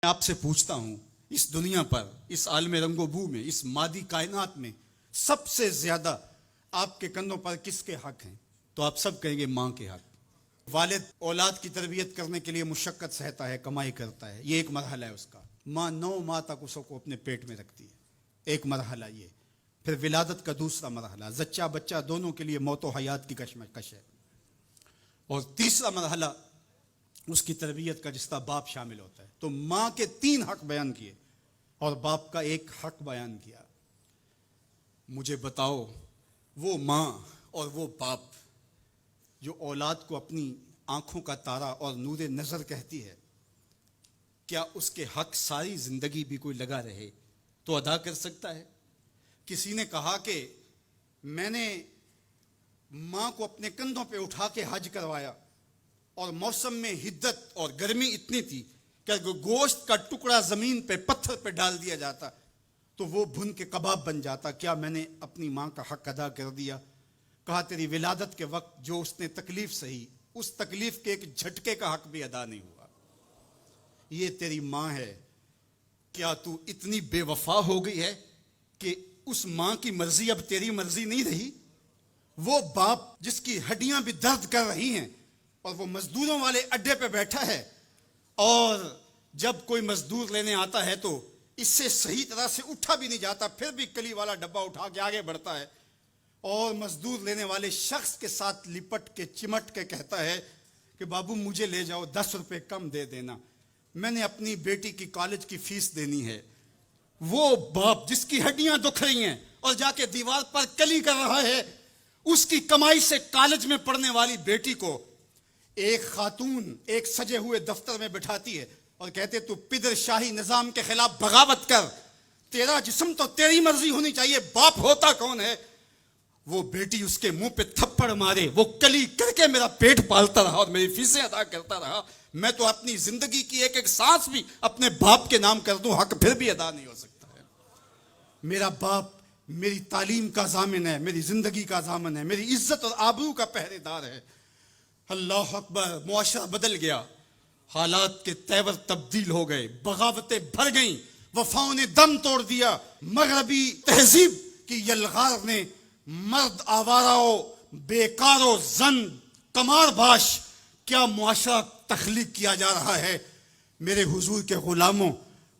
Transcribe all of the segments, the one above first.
میں آپ سے پوچھتا ہوں، اس دنیا پر، اس عالم رنگ و بو میں، اس مادی کائنات میں سب سے زیادہ آپ کے کندھوں پر کس کے حق ہیں؟ تو آپ سب کہیں گے ماں کے حق۔ والد اولاد کی تربیت کرنے کے لیے مشقت سہتا ہے، کمائی کرتا ہے، یہ ایک مرحلہ ہے اس کا۔ ماں 9 ماہ تک اس کو اپنے پیٹ میں رکھتی ہے، ایک مرحلہ یہ۔ پھر ولادت کا دوسرا مرحلہ، زچہ بچہ دونوں کے لیے موت و حیات کی کشمکش ہے۔ اور تیسرا مرحلہ اس کی تربیت کا، جس کا باپ شامل ہوتا ہے۔ تو ماں کے 3 حق بیان کیے اور باپ کا ایک حق بیان کیا۔ مجھے بتاؤ، وہ ماں اور وہ باپ جو اولاد کو اپنی آنکھوں کا تارا اور نور نظر کہتی ہے، کیا اس کے حق ساری زندگی بھی کوئی لگا رہے تو ادا کر سکتا ہے؟ کسی نے کہا کہ میں نے ماں کو اپنے کندھوں پہ اٹھا کے حج کروایا، اور موسم میں حدت اور گرمی اتنی تھی کہ گوشت کا ٹکڑا زمین پہ پتھر پہ ڈال دیا جاتا تو وہ بھن کے کباب بن جاتا۔ کیا میں نے اپنی ماں کا حق ادا کر دیا؟ کہا تیری ولادت کے وقت جو اس نے تکلیف سہی، اس تکلیف کے ایک جھٹکے کا حق بھی ادا نہیں ہوا۔ یہ تیری ماں ہے، کیا تو اتنی بے وفا ہو گئی ہے کہ اس ماں کی مرضی اب تیری مرضی نہیں رہی؟ وہ باپ جس کی ہڈیاں بھی درد کر رہی ہیں اور وہ مزدوروں والے اڈے پہ بیٹھا ہے، اور جب کوئی مزدور لینے آتا ہے تو اس سے صحیح طرح سے اٹھا بھی نہیں جاتا، پھر بھی کلی والا ڈبہ اٹھا کے آگے بڑھتا ہے، اور مزدور لینے والے شخص کے ساتھ لپٹ کے چمٹ کے کہتا ہے کہ بابو مجھے لے جاؤ، 10 روپے کم دے دینا، میں نے اپنی بیٹی کی کالج کی فیس دینی ہے۔ وہ باپ جس کی ہڈیاں دکھ رہی ہیں اور جا کے دیوار پر کلی کر رہا ہے، اس کی کمائی سے کالج میں پڑھنے والی بیٹی کو ایک خاتون ایک سجے ہوئے دفتر میں بٹھاتی ہے اور کہتے تو پدر شاہی نظام کے خلاف بغاوت کر، تیرا جسم تو تیری مرضی ہونی چاہیے، باپ ہوتا کون ہے؟ وہ بیٹی اس کے منہ پہ تھپڑ مارے، وہ کلی کر کے میرا پیٹ پالتا رہا اور میری فیسیں ادا کرتا رہا، میں تو اپنی زندگی کی ایک ایک سانس بھی اپنے باپ کے نام کر دوں، حق پھر بھی ادا نہیں ہو سکتا ہے۔ میرا باپ میری تعلیم کا ضامن ہے، میری زندگی کا ضامن ہے، میری عزت اور آبرو کا پہرے دار ہے۔ اللہ اکبر، معاشرہ بدل گیا، حالات کے تیور تبدیل ہو گئے، بغاوتیں بھر گئیں، وفاؤں نے دم توڑ دیا، مغربی تہذیب کی یلغار نے مرد آواروں، بیکاروں، زن کمار باش کیا معاشرہ تخلیق کیا جا رہا ہے۔ میرے حضور کے غلاموں،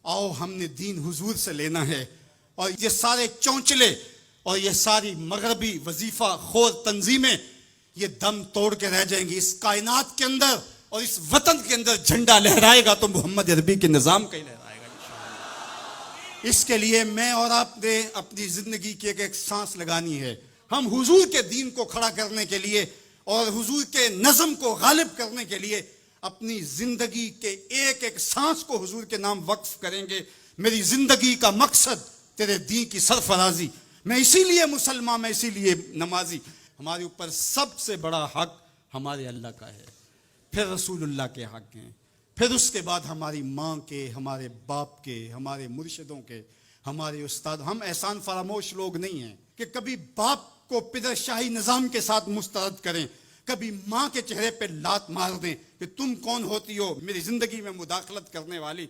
آؤ ہم نے دین حضور سے لینا ہے، اور یہ سارے چونچلے اور یہ ساری مغربی وظیفہ خور تنظیمیں یہ دم توڑ کے رہ جائیں گی۔ اس کائنات کے اندر اور اس وطن کے اندر جھنڈا لہرائے گا تو محمد عربی کے نظام کا ہی لہرائے گا انشاءاللہ۔ اس کے لیے میں اور آپ نے اپنی زندگی کی ایک ایک سانس لگانی ہے۔ ہم حضور کے دین کو کھڑا کرنے کے لیے اور حضور کے نظم کو غالب کرنے کے لیے اپنی زندگی کے ایک ایک سانس کو حضور کے نام وقف کریں گے۔ میری زندگی کا مقصد تیرے دین کی سرفرازی، میں اسی لیے مسلمان، میں اسی لیے نمازی۔ ہمارے اوپر سب سے بڑا حق ہمارے اللہ کا ہے، پھر رسول اللہ کے حق ہیں، پھر اس کے بعد ہماری ماں کے، ہمارے باپ کے، ہمارے مرشدوں کے، ہمارے استاد۔ ہم احسان فراموش لوگ نہیں ہیں کہ کبھی باپ کو پدر شاہی نظام کے ساتھ مسترد کریں، کبھی ماں کے چہرے پہ لات مار دیں کہ تم کون ہوتی ہو میری زندگی میں مداخلت کرنے والی۔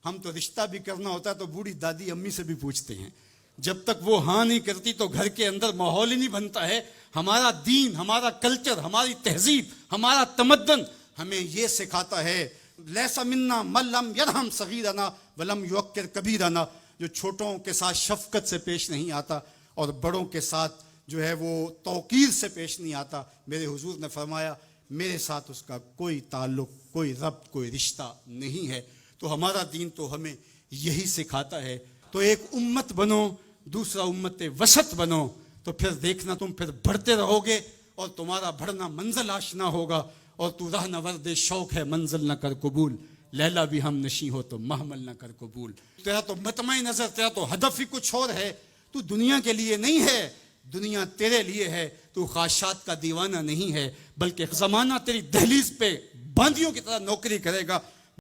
ہم تو رشتہ بھی کرنا ہوتا ہے تو بوڑھی دادی امی سے بھی پوچھتے ہیں، جب تک وہ ہاں نہیں کرتی تو گھر کے اندر ماحول ہی نہیں بنتا ہے۔ ہمارا دین، ہمارا کلچر، ہماری تہذیب، ہمارا تمدن ہمیں یہ سکھاتا ہے، لیسا منا من لم یرحم صغیرنا ولم یوقر کبیرنا، جو چھوٹوں کے ساتھ شفقت سے پیش نہیں آتا اور بڑوں کے ساتھ جو ہے وہ توقیر سے پیش نہیں آتا۔ میرے حضور نے فرمایا میرے ساتھ اس کا کوئی تعلق، کوئی ربط، کوئی رشتہ نہیں ہے۔ تو ہمارا دین تو ہمیں یہی سکھاتا ہے۔ تو ایک امت بنو، دوسرا امت وسط بنو، تو پھر دیکھنا تم پھر بڑھتے رہو گے اور تمہارا بڑھنا منزل آشنا ہوگا، اور تو راہ نورد شوق ہے منزل نہ کر قبول، لیلا بھی ہم نشیں ہو تو محمل نہ کر قبول۔ تیرا تو مطمع نظر، تیرا تو ہدف ہی کچھ اور ہے، تو دنیا کے لیے نہیں ہے، دنیا تیرے لیے ہے۔ تو خواہشات کا دیوانہ نہیں ہے، بلکہ زمانہ تیری دہلیز پہ باندیوں کی طرح نوکری کرے گا۔